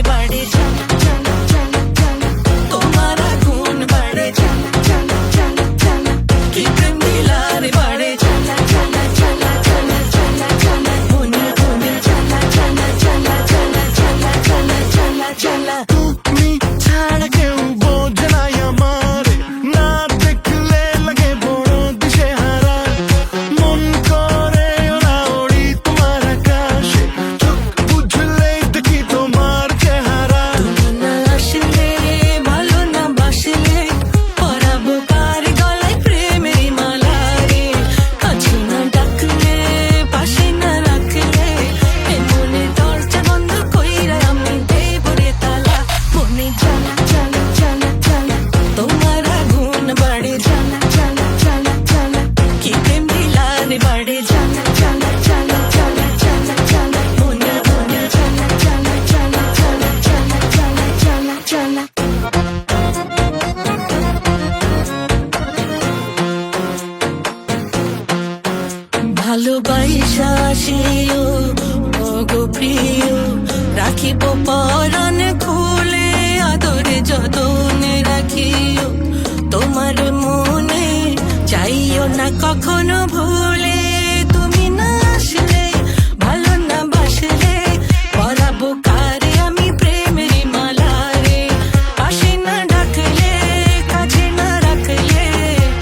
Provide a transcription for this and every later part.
বাড়ে জ্বালা জ্বালা জ্বালা জ্বালা তোমার আগুন বাড়ে জ্বালা জ্বালা জ্বালা জ্বালা কি প্রেম দিলা রে বাড়ে জ্বালা জ্বালা জ্বালা জ্বালা জ্বালা জ্বালা মনে মনে জ্বালা জ্বালা জ্বালা জ্বালা জ্বালা জ্বালা জ্বালা জ্বালা তুমি ছাড়া কেউ বোঝে না আমারে না দেখলে লাগে বড় দিশেহারা মন করে ওরা ওড়ি তোমার আকাশে চোখ বুঝলেই দেখি তোমার চেহারা তুমি না আসলে ভালো না বাসলে পরাবো কার গলায় প্রেমের মালা রে কাছে না ডাকলে পাশে না রাখলে এ মনে দরজা বন্ধ কইরা আমি দেব রে তালা মনে জ্বালা জ্বালা জ্বালা জ্বালা তোমার আগুন বাড়ে জ্বালা জ্বালা জ্বালা জ্বালা কি প্রেম দিলা রে বাড়ে জ্বালা জ্বালা জ্বালা জ্বালা জ্বালা জ্বালা মনে মনে জ্বালা জ্বালা জ্বালা জ্বালা জ্বালা জ্বালা জ্বালা জ্বালা ভালোবাসা আসিও ওগো প্রিয় রাখিব পরাণ খুলে আদরে যতনে রাখিও তোমার মনে চাইও না কখনো ভুলে তুমি না আসলে ভালো না বাসলে পরাবো কারে আমি প্রেমের মালা রে পাশে না ডাকলে কাছে না রাখলে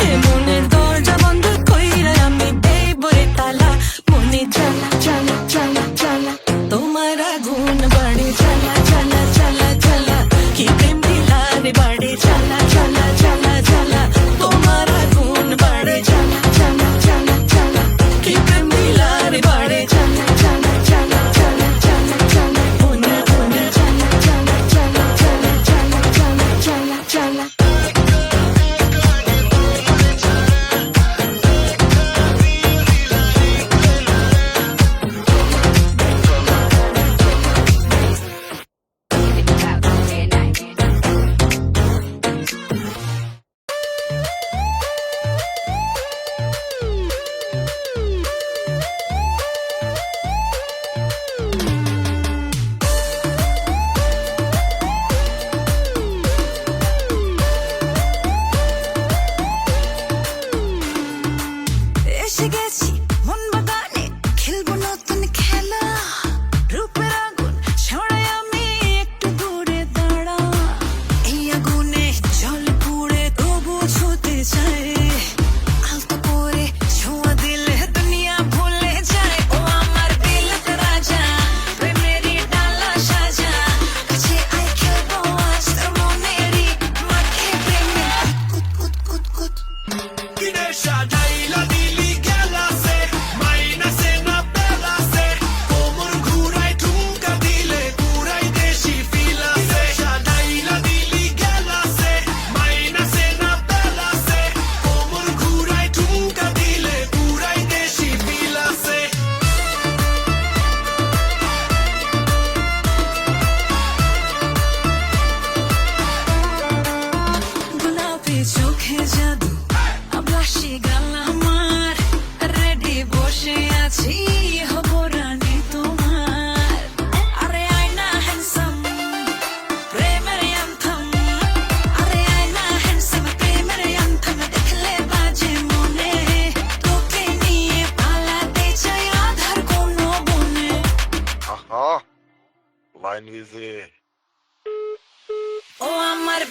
এ মনের দরজা বন্ধ কইরা আমি দেব রে তালা মনে জ্বালা জ্বালা জ্বালা জ্বালা তোমার আগুন বাড়ে জ্বালা জ্বালা জ্বালা জ্বালা কি প্রেম দিলা রে বাড়ে জ্বালা জ্বালা জ্বালা জ্বালা তোমার আগুন বাড়ে জ্বালা জ্বালা জ্বালা জ্বালা কি প্রেম দিলা রে বাড়ে জ্বালা জ্বালা জ্বালা জ্বালা জ্বালা জ্বালা মনে মনে জ্বালা জ্বালা জ্বালা জ্বালা জ্বালা জ্বালা জ্বালা জ্বালা এসে গেছি মন বাগানে খেলবো নতুন খেলা রূপের আগুন ছড়াই আমি একটু দূরে দাঁড়া এই আগুনে জল পুড়ে তবু ছুতে চাই আলতো করে ছোঁয়া দিলে দুনিয়া ভুলে যায় ও আমার দিলত রাজা প্রেমেরই ডালা সাজা কাছে আয় খেলবো আজ তোর মনেরই মাঠে প্রেমে কুত কুত কুত কুত কিনে সাজাইলা দিলি গেলাসে মাইনাসে না পেলাসে কোমর ঘুরাই ঠুমকা দিলে পুরাই দেশি ফিলাসে সাজাইলা দিলি গেলাসে মাইনাসে না পেলাসে কোমর ঘুরাই ঠুমকা দিলে পুরাই দেশি ফিলাসে গোলাপি চোখে জাদু আভাসী গাল আমার রেডি বসে আছি হব রানী তোমার আরে আয়না হ্যান্ডসাম প্রেমের অ্যান্থম আরে আয়না হ্যান্ডসাম প্রেমের অ্যান্থম দেখলে বাজে মনে তোকে নিয়ে পালাতে চাই আধার কোনো বনে Aha. Line music. ও আমার